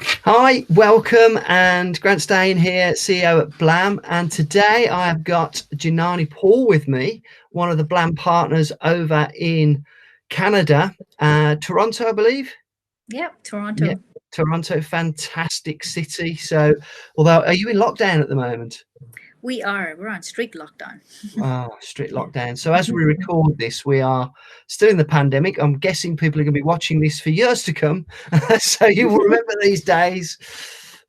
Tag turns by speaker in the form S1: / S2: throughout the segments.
S1: Hi, welcome, and Grant Stain here, CEO at Blam, and today I have got Janani Paul with me, one of the Blam partners over in Canada, Toronto, I believe.
S2: Yep,
S1: Yeah,
S2: Toronto.
S1: Toronto, fantastic city. So, although, are you in lockdown at the moment?
S2: We're on strict lockdown.
S1: Strict
S2: Yeah.
S1: lockdown. So as we record this, we are still in the pandemic. I'm guessing people are going to be watching this for years to come. So you will remember these days.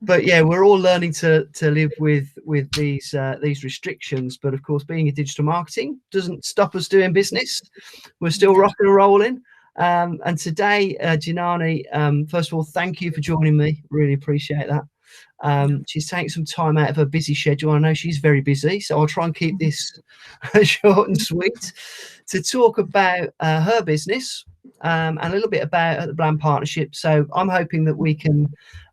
S1: But yeah, we're all learning to live with these restrictions. But of course, being a digital marketing doesn't stop us doing business. We're still
S2: No.
S1: rocking and rolling. And today, Janani, first of all, thank you for joining me. Really appreciate that.
S2: No.
S1: She's taking some time out of her busy schedule. I know she's very busy, so I'll try and keep this short and sweet to talk about her business and a little bit about the Blam Partnership. So I'm hoping that we can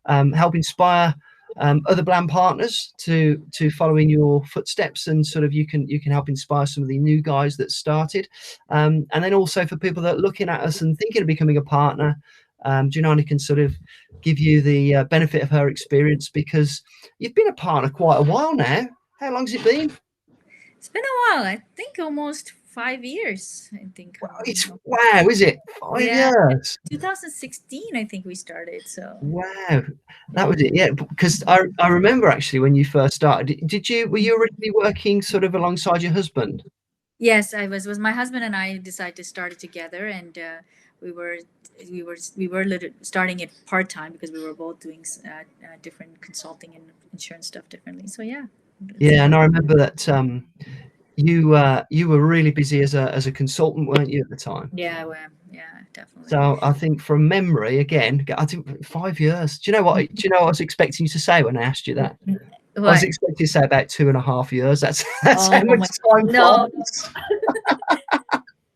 S1: help inspire other Blam partners to follow in your footsteps, and sort of you can help inspire some of the new guys that started, and then also for people that are looking at us and thinking of becoming a partner. Janani can sort of give you the benefit of her experience, because you've been a partner quite a while now. How long's it been?
S2: It's been a while. I think almost 5 years. I think.
S1: It's wow, is it 5
S2: Yeah,
S1: years?
S2: 2016. I think we started. So
S1: Wow, that
S2: yeah.
S1: was it. Yeah, because I remember actually when you first started. Did you were you originally working sort of alongside your husband?
S2: Yes, I was. Was my husband and I decided to start it together, and we were starting it part time because we were both doing different consulting and insurance stuff differently. So yeah, it's
S1: Yeah, and
S2: been.
S1: I remember that you were really busy as a consultant, weren't you, at the time?
S2: Yeah, well, yeah, definitely.
S1: So I think from memory, again, I think 5 years. Do you know what? Do you know what I was expecting you to say when I asked you that? I was
S2: What?
S1: expecting you to say about 2.5 years. That's how
S2: Oh
S1: much
S2: my,
S1: time
S2: no,
S1: flies.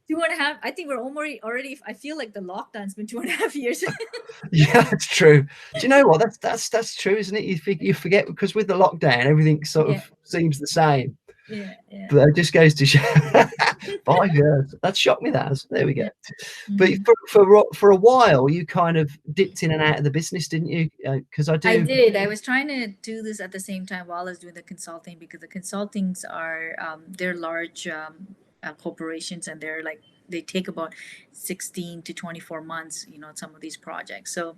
S2: 2.5. I think we're already. I feel like the lockdown's been 2.5 years.
S1: Yeah, that's true. Do you know what? That's true, isn't it? You forget, because with the lockdown, everything sort
S2: Yeah,
S1: of seems the same.
S2: yeah, yeah,
S1: But it just goes to show 5 years. That shocked me. That has. There we go.
S2: yeah.
S1: But
S2: Hmm.
S1: for a while, you kind of dipped in and out of the business, didn't you? Because I
S2: I
S1: do.
S2: did. I was trying to do this at the same time while I was doing the consulting because the consultings are they're large corporations and they're like they take about 16 to 24 months. Some of these projects. So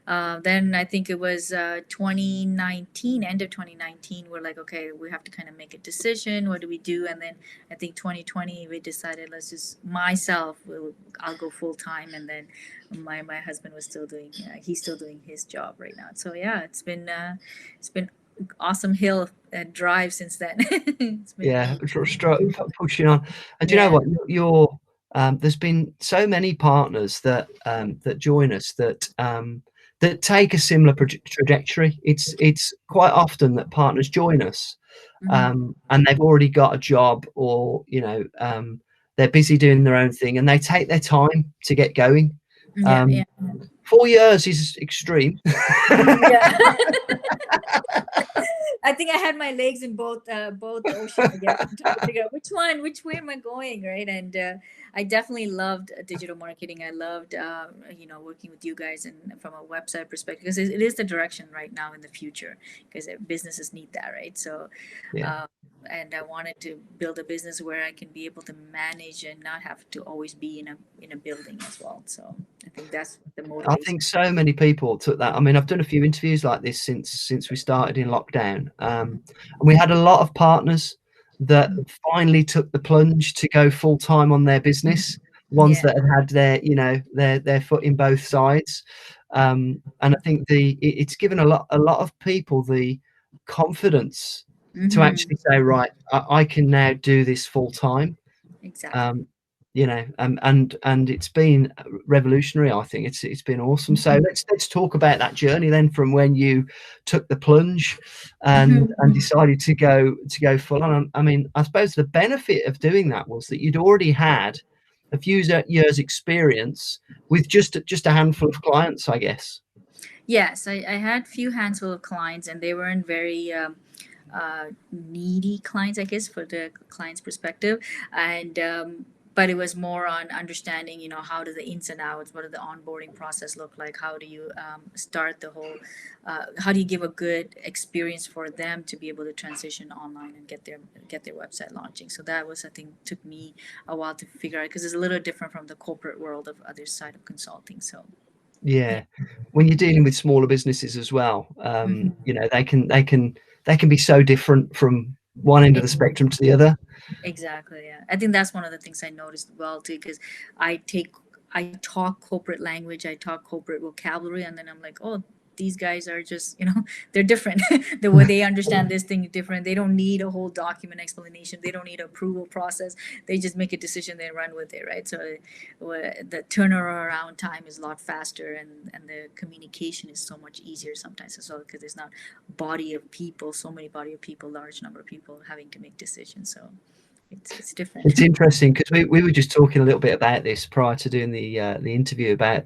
S2: then I think it was 2019, end of 2019. We're like, okay, we have to kind of make a decision. What do we do? And then I think 2020 we decided let's just I'll go full time, and then my husband was still doing he's still doing his job right now. So yeah, it's been awesome hill drive since then. It's been
S1: Yeah, pushing on. And do you know
S2: yeah.
S1: what? There's been so many partners that join us that take a similar trajectory. It's quite often that partners join us,
S2: Hmm.
S1: and they've already got a job, or they're busy doing their own thing, and they take their time to get going.
S2: Yeah,
S1: Um,
S2: yeah.
S1: 4 years is extreme.
S2: Yeah. I think I had my legs in both ocean, I guess, and trying to figure out which way am I going, right? And I definitely loved digital marketing. I loved, working with you guys and from a website perspective because it is the direction right now in the future because businesses need that, right? So,
S1: Yeah.
S2: um, and I wanted to build a business where I can be able to manage and not have to always be in a building as well. So I think that's the
S1: I
S2: motivation.
S1: think so many people took that. I mean, I've done a few interviews like this since we started in lockdown, and we had a lot of partners that finally took the plunge to go full time on their business. Ones
S2: Yeah.
S1: that had their foot in both sides, and I think it's given a lot of people the confidence to
S2: Mm-hmm.
S1: actually say, right, I can now do this full time.
S2: Exactly.
S1: Um, and it's been revolutionary. I think it's been awesome. So let's talk about that journey then, from when you took the plunge and
S2: Mhm.
S1: decided to go full on. I mean, I suppose the benefit of doing that was that you'd already had a few years experience with just a handful of clients, I guess.
S2: Yes, I had few handful of clients, and they weren't very needy clients, I guess, for the client's perspective. And but it was more on understanding, how does the ins and outs, what does the onboarding process look like, how do you start the whole, how do you give a good experience for them to be able to transition online and get their website launching. So that was, I think, took me a while to figure out, because it's a little different from the corporate world of other side of consulting. So yeah.
S1: Yeah, when you're dealing with smaller businesses as well,
S2: Mhm.
S1: they can be so different from one end of the spectrum to the other.
S2: Exactly. Yeah. I think that's one of the things I noticed well too, because I take, I talk corporate language, I talk corporate vocabulary, and then I'm like, oh, these guys are just, they're different. The way they understand this thing is different. They don't need a whole document explanation. They don't need approval process. They just make a decision, they run with it, right? So the turnaround time is a lot faster, and the communication is so much easier sometimes as well, because there's not so many body of people, large number of people having to make decisions. So it's different.
S1: It's interesting because we were just talking a little bit about this prior to doing the interview, about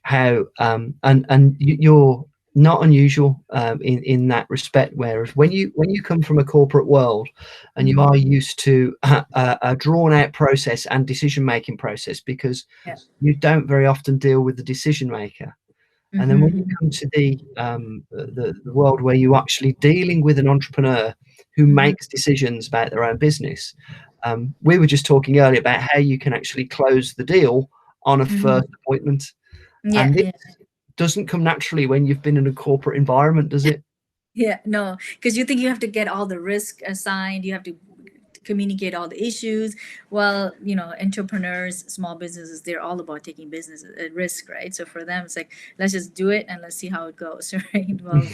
S1: how and you're not unusual in that respect. Whereas when you come from a corporate world and you are used to a drawn out process and decision making process, because
S2: Yeah.
S1: you don't very often deal with the decision maker. And then when you come to the world where you're actually dealing with an entrepreneur who makes decisions about their own business, we were just talking earlier about how you can actually close the deal on a first appointment,
S2: Yeah,
S1: and this
S2: yeah.
S1: doesn't come naturally when you've been in a corporate environment, does it?
S2: Yeah, no, because you think you have to get all the risk assigned, you have to communicate all the issues. Well, entrepreneurs, small businesses, they're all about taking business at risk, right? So for them, it's like, let's just do it and let's see how it goes, right? Well,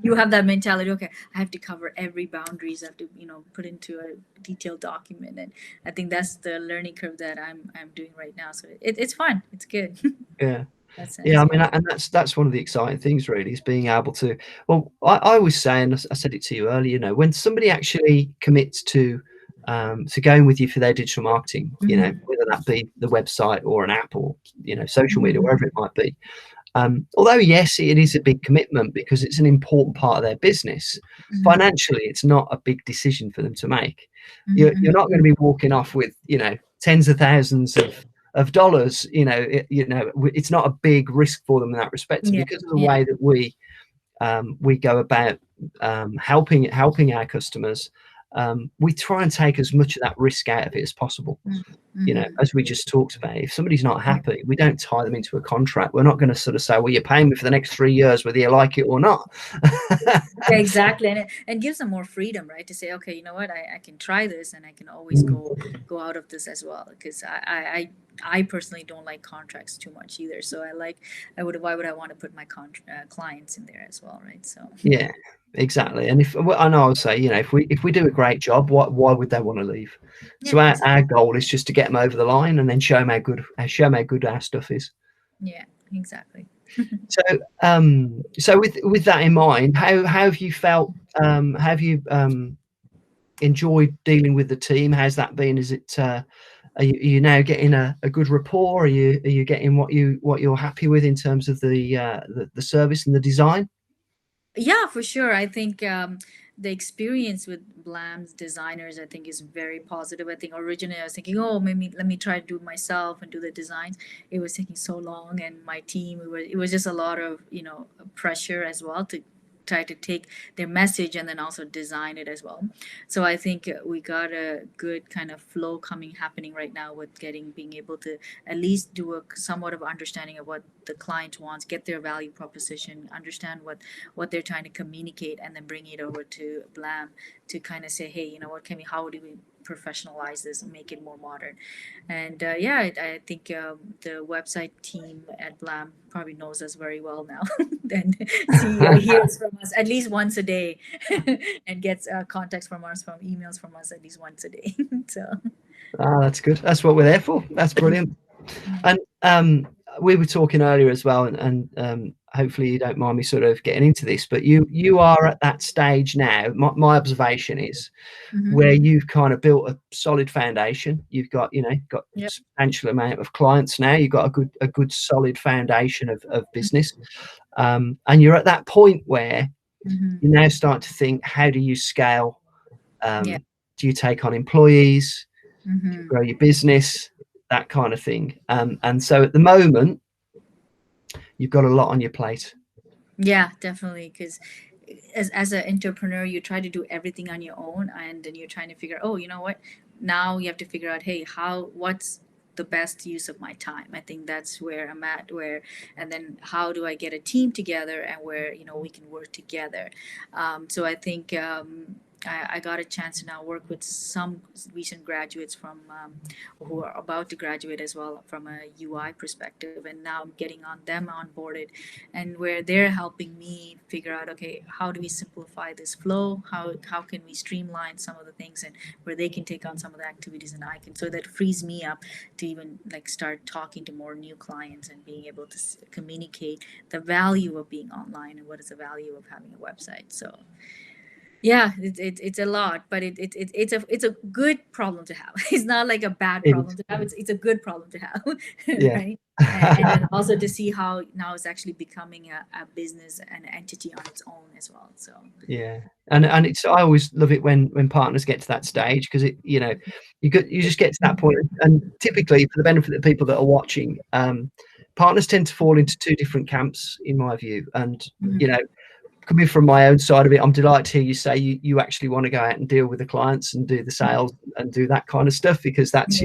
S2: you have that mentality. Okay, I have to cover every boundaries. I have to, put into a detailed document, and I think that's the learning curve that I'm doing right now. So it's fun. It's good.
S1: Yeah.
S2: That
S1: Yeah,
S2: sense,
S1: I
S2: yeah.
S1: mean, and that's one of the exciting things, really, is being able to. Well, I always say, and I said it to you earlier, when somebody actually commits to going with you for their digital marketing, whether that be the website or an app or social media, wherever it might be. Although yes, it is a big commitment because it's an important part of their business. Financially, it's not a big decision for them to make. You're not going to be walking off with tens of thousands of dollars. It's not a big risk for them in that respect. So
S2: Yeah,
S1: because of the
S2: yeah.
S1: way that we go about helping our customers, we try and take as much of that risk out of it as possible. As we just talked about, if somebody's not happy, we don't tie them into a contract. We're not going to sort of say, well, you're paying me for the next 3 years, whether you like it or not.
S2: Yeah, exactly, and it gives them more freedom, right? To say, okay, you know what, I can try this, and I can always go out of this as well. Because I personally don't like contracts too much either. So why would I want to put my clients in there as well, right? So
S1: Yeah, exactly. And I know, I'll say, if we do a great job, why would they want to leave?
S2: yeah,
S1: So our
S2: exactly.
S1: goal is just to get them over the line and then show them how good our stuff is.
S2: Yeah, exactly.
S1: So, so with that in mind, how have you felt? Have you enjoyed dealing with the team? How's that been? Is it are you now getting a good rapport? Are you getting what you're happy with in terms of the service and the design?
S2: Yeah, for sure. I think the experience with Blam's designers, I think, is very positive. I think originally I was thinking, oh, maybe let me try to do it myself and do the designs. It was taking so long, and my team, it was just a lot of pressure as well to try to take their message and then also design it as well. So I think we got a good kind of flow happening right now with being able to at least do a somewhat of understanding of what the client wants, get their value proposition, understand what they're trying to communicate, and then bring it over to Blam to kind of say, hey, what can we, how do we professionalize this and make it more modern? And yeah, I think the website team at Blam probably knows us very well now. And CEO hears from us at least once a day and gets contacts from us, from emails from us at least once a day. So
S1: That's good. That's what we're there for. That's brilliant.
S2: yeah.
S1: And we were talking earlier as well, and hopefully you don't mind me sort of getting into this, but you are at that stage now. My observation is where you've kind of built a solid foundation. You've got got a
S2: Yep.
S1: substantial amount of clients now. You've got a good solid foundation of business, and you're at that point where you now start to think, how do you scale?
S2: Yeah.
S1: Do you take on employees?
S2: Mm-hmm.
S1: grow your business, that kind of thing. And so at the moment, you've got a lot on your plate.
S2: Yeah, definitely. Because as an entrepreneur, you try to do everything on your own, and then you're trying to figure, oh, you know what? Now you have to figure out, hey, what's the best use of my time? I think that's where I'm at. And then how do I get a team together and where we can work together? So I think. I got a chance to now work with some recent graduates from who are about to graduate as well from a UI perspective, and now I'm getting on them onboarded, and where they're helping me figure out, okay, how do we simplify this flow, how can we streamline some of the things, and where they can take on some of the activities and I can, so that frees me up to even like start talking to more new clients and being able to communicate the value of being online and what is the value of having a website. So yeah, it's a lot, but it's a good problem to have. It's not like a bad
S1: It
S2: problem
S1: is.
S2: to have. It's a good problem to have,
S1: Yeah.
S2: right? And then also to see how now it's actually becoming a business, an entity on its own as well. So
S1: Yeah. And it's, I always love it when partners get to that stage, because you just get to that point. And typically, for the benefit of the people that are watching, partners tend to fall into two different camps, in my view. And coming from my own side of it, I'm delighted to hear you say you actually want to go out and deal with the clients and do the sales and do that kind of stuff, because that's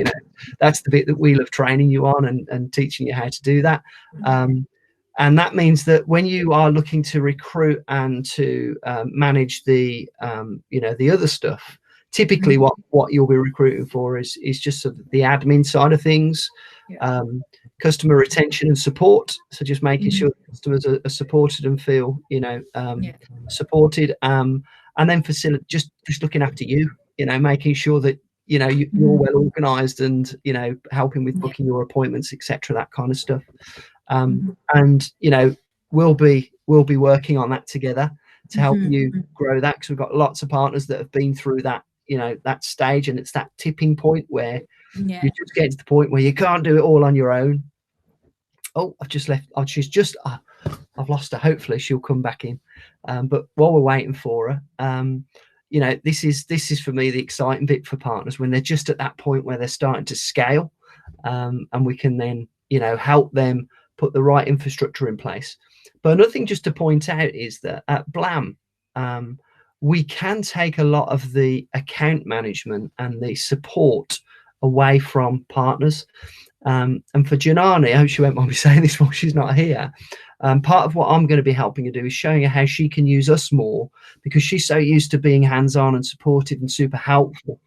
S1: that's the bit that we love training you on and teaching you how to do that. And that means that when you are looking to recruit and to manage the the other stuff, typically what you'll be recruiting for is just sort of the admin side of things, customer retention and support. So just making sure customers are supported and feel supported, and then just looking after you, making sure that you're well organized, and helping with booking your appointments, etc., that kind of stuff. And we'll be working on that together to help you grow that, because we've got lots of partners that have been through that that stage, and it's that tipping point where you just get to the point where you can't do it all on your own. Oh, I've just left. Oh, she's just I've lost her. Hopefully she'll come back in. But while we're waiting for her, this is for me the exciting bit for partners, when they're just at that point where they're starting to scale, and we can then help them put the right infrastructure in place. But another thing just to point out is that at Blam, we can take a lot of the account management and the support away from partners. And for Janani, I hope she won't mind me saying this while she's not here, part of what I'm going to be helping her do is showing her how she can use us more, because she's so used to being hands-on and supportive and super helpful.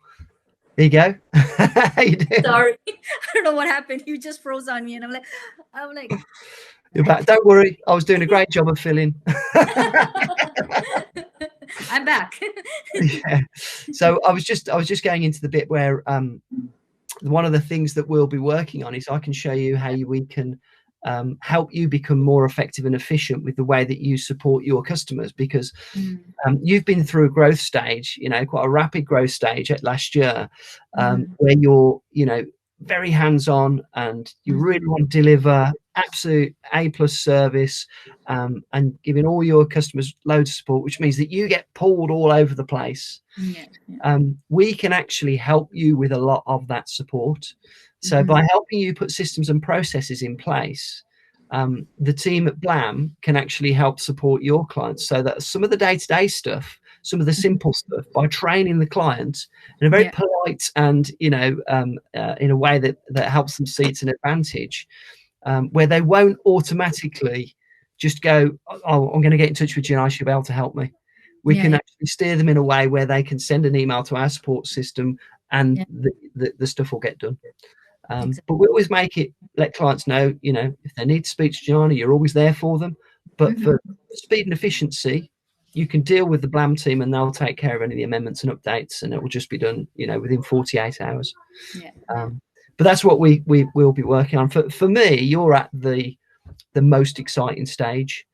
S1: There you go. How you doing?
S2: Sorry, I don't know what happened. You just froze on me, and I'm like,
S1: you're back. Don't worry, I was doing a great job of filling.
S2: I'm back.
S1: Yeah. So I was just going into the bit where one of the things that we'll be working on is I can show you how we can help you become more effective and efficient with the way that you support your customers, because you've been through a growth stage, quite a rapid growth stage at last year, where you're very hands-on, and you really want to deliver absolute A+ service, and giving all your customers loads of support, which means that you get pulled all over the place. We can actually help you with a lot of that support. So by helping you put systems and processes in place, the team at Blam can actually help support your clients, so that some of the day-to-day stuff, some of the simple stuff, by training the client in a very polite and in a way that helps them see it's an advantage, where they won't automatically just go, oh, I'm going to get in touch with you and I should be able to help me. We can actually steer them in a way where they can send an email to our support system, and the stuff will get done. But we always let clients know, if they need to speak to Gianna, you're always there for them. But for speed and efficiency, you can deal with the Blam team, and they'll take care of any of the amendments and updates, and it will just be done, within 48 hours. But that's what we will be working on. For me, you're at the most exciting stage.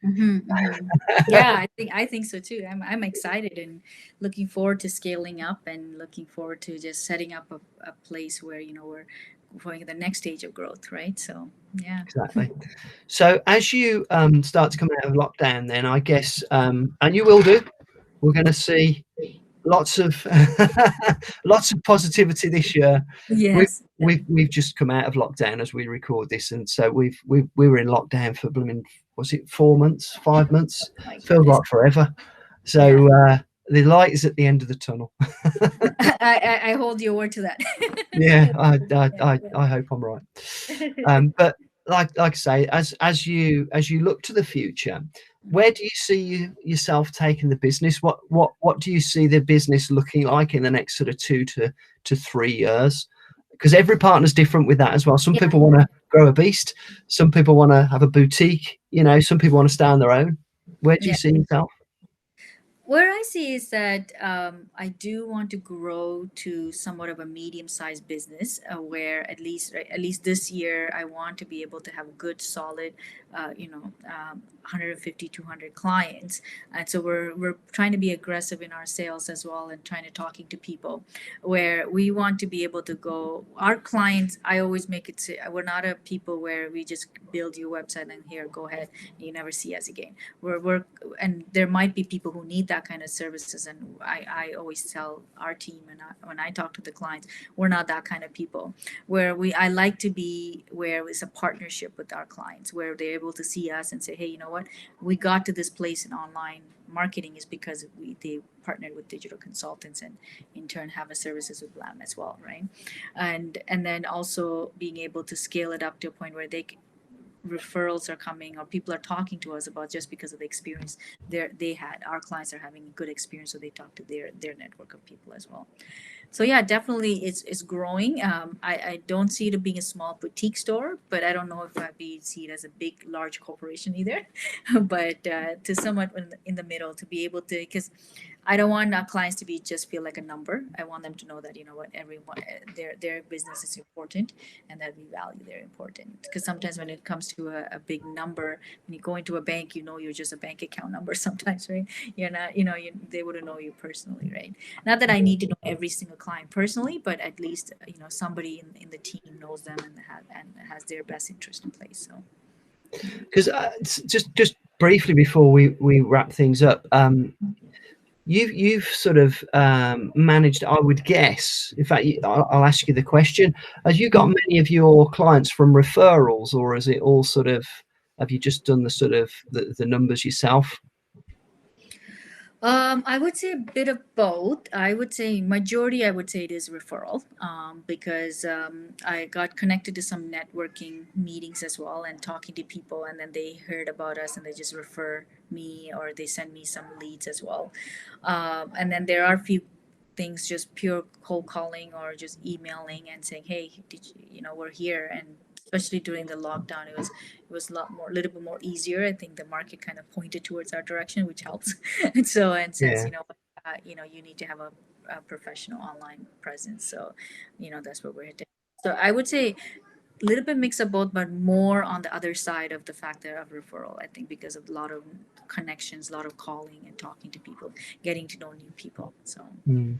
S2: Yeah, I think so too. I'm excited and looking forward to scaling up, and looking forward to just setting up a place where we're going to the next stage of growth, right? So yeah,
S1: exactly. So as you start to come out of lockdown, then I guess, and you will do, we're going to see lots of lots of positivity this year. We've
S2: Yes.
S1: we've just come out of lockdown as we record this, and so we were in lockdown for blooming, was it 4 months, 5 months?
S2: My
S1: Feels
S2: goodness.
S1: like forever.
S2: Yeah.
S1: So the light is at the end of the tunnel.
S2: I hold your word to that.
S1: Yeah,
S2: Yeah,
S1: I hope I'm right.
S2: yeah.
S1: But like I say, as you look to the future, where do you see yourself taking the business? What do you see the business looking like in the next sort of 2 to 3 years? Because every partner's different with that as well. Some
S2: Yeah.
S1: people want to grow a beast. Some people want to have a boutique. You know, some people want to stay on their own. Where do you
S2: Yeah.
S1: see yourself?
S2: Where I see is that I do want to grow to somewhat of a medium-sized business, where at least this year I want to be able to have a good, solid, 150, 200 clients, and so we're trying to be aggressive in our sales as well, and trying to talking to people, where we want to be able to go. Our clients, I always make it say, we're not a people where we just build your website and here go ahead, and you never see us again. We're and there might be people who need that kind of services, and I always tell our team, and when I talk to the clients, we're not that kind of people. Where I like to be where it's a partnership with our clients, where they're able to see us and say, hey, you know what, we got to this place in online marketing is because they partnered with digital consultants, and in turn have a services with Blam as well, right? And then also being able to scale it up to a point where referrals are coming, or people are talking to us about, just because of the experience they had. Our clients are having a good experience, so they talk to their network of people as well. So yeah, definitely it's growing. I don't see it being a small boutique store, but I don't know if I'd see it as a big large corporation either. But to somewhat in the middle, to be able to, because I don't want our clients to be just feel like a number. I want them to know that, you know what, everyone, their business is important, and that we value their important. Because sometimes when it comes to a big number, when you go into a bank, you know you're just a bank account number sometimes, right? You're not, they wouldn't know you personally, right? Not that I need to know every single client personally, but at least somebody in the team knows them, and has their best interest in place. So
S1: Because just briefly before we wrap things up, you've sort of managed, I would guess. In fact, I'll ask you the question: have you got many of your clients from referrals, or is it all sort of? Have you just done the sort of the numbers yourself?
S2: I would say a bit of both. I would say majority. I would say it is referral, because I got connected to some networking meetings as well, and talking to people, and then they heard about us and they just refer me, or they send me some leads as well. And then there are a few things just pure cold calling, or just emailing and saying, hey, did we're here. And especially during the lockdown, it was a lot more, a little bit more easier. I think the market kind of pointed towards our direction, which helps. And so, and says,
S1: Yeah.
S2: you need to have a professional online presence. So, that's what we're hitting. So I would say a little bit mix of both, but more on the other side of the factor of referral. I think because of a lot of connections, a lot of calling and talking to people, getting to know new people. So.
S1: Mm.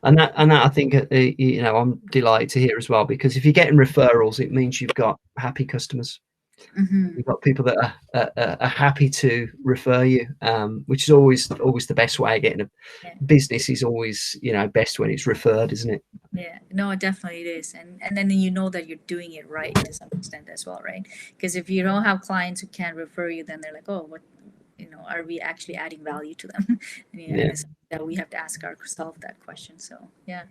S1: And that I think I'm delighted to hear as well, because if you're getting referrals, it means you've got happy customers.
S2: Mm-hmm.
S1: You've got people that are happy to refer you, which is always the best way of getting a
S2: Yeah.
S1: business. Is always best when it's referred, isn't it?
S2: Yeah, no, definitely it is, and then you know that you're doing it right to some extent as well, right? Because if you don't have clients who can refer you, then they're like, oh, what, are we actually adding value to them? And
S1: Yeah,
S2: it's that we have to ask ourselves that question. So yeah.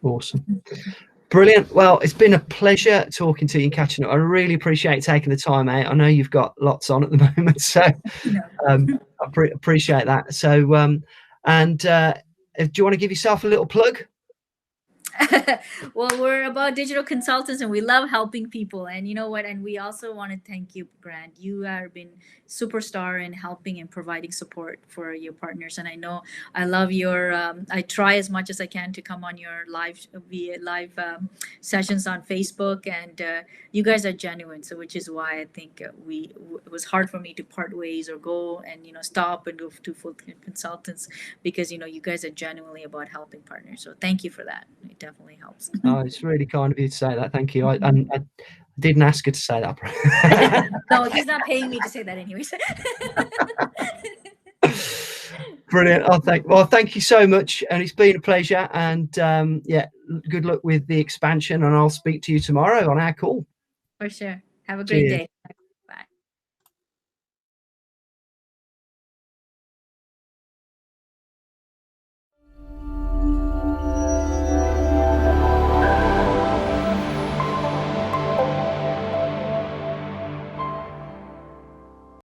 S1: awesome. Brilliant. Well, it's been a pleasure talking to you and catching up. I really appreciate taking the time out. I know you've got lots on at the moment, so
S2: No.
S1: I appreciate that. So, and do you want to give yourself a little plug?
S2: Well, we're about digital consultants, and we love helping people. And you know what? And we also want to thank you, Grant. You have been superstar in helping and providing support for your partners. And I know I love your. I try as much as I can to come on your live sessions on Facebook, and you guys are genuine. So, which is why I think it was hard for me to part ways or go and stop and go to full consultants, because you guys are genuinely about helping partners. So thank you for that. It definitely helps.
S1: Oh, it's really kind of you to say that. Thank you. I didn't ask her to say that.
S2: No, he's not paying me to say that anyways.
S1: Brilliant. Thank you so much, and it's been a pleasure. And yeah, good luck with the expansion, and I'll speak to you tomorrow on our call.
S2: For sure. Have a great
S1: Cheers.
S2: day.